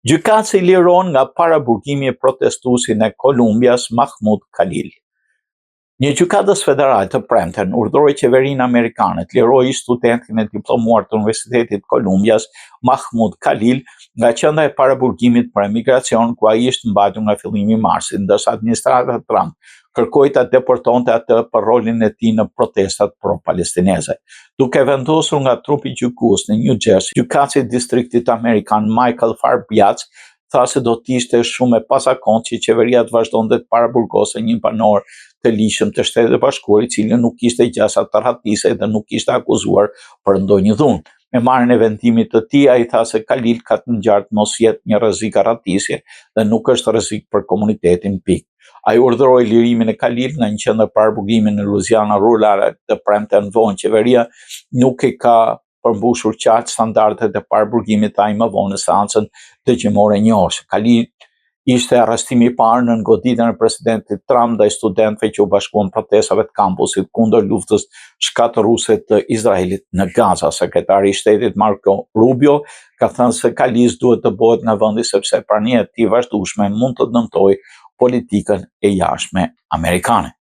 Gjykatësi liron nga paraburgimi protestuesin e Kolumbias Mahmoud Khalil. Një gjykatës federale të premten urdhëroi qeverinë amerikane të lirojë studentin e diplomuar të Universitetit Kolumbias Mahmoud Khalil nga qendra e paraburgimit për emigracion ku ai ishte mbajtur nga fillimi i marsit, ndërsa administrata Trump kërkoi ta deportonte atë për rolin e tij në protestat pro-palestineze. Duke vendosur nga trupi gjykues në New Jersey, gjykatësi i distriktit amerikan Michael Farbiac tha se do të ishte shumë e pazakontë që qeveria të vazhdonte të paraburgosë një banor të ligjshëm të Shtetit të Bashkuar i cili nuk kishte gjasa të rratisej dhe nuk ishte akuzuar për ndonjë dhunë. Me marrjen e vendimit të tij, ai tha se Khalil ka të ngjartë mos jetë një rrezik arratisje dhe nuk është rrezik për komunitetin . Ai urdhëroi lirimin e Khalil nga një qendër paraburgimi në Louisiana rurale të premten vonë qeveria nuk e ka përmbushur qartë standardet e paraburgimit ai më vonë në seancën dëgjimore njohëse. Khalil ishte arrestimi i parë në goditjen e presidentit Trump ndaj studentëve që u bashkuan protestave të kampusit kundër luftës shkatërruese të Izraelit në Gaza. Sekretari i Shtetit Marco Rubio ka thënë se Khalil duhet të bëhet nga vendi sepse prania e tij vazhdueshme mund të dëmtojë politikën e jashtme amerikane.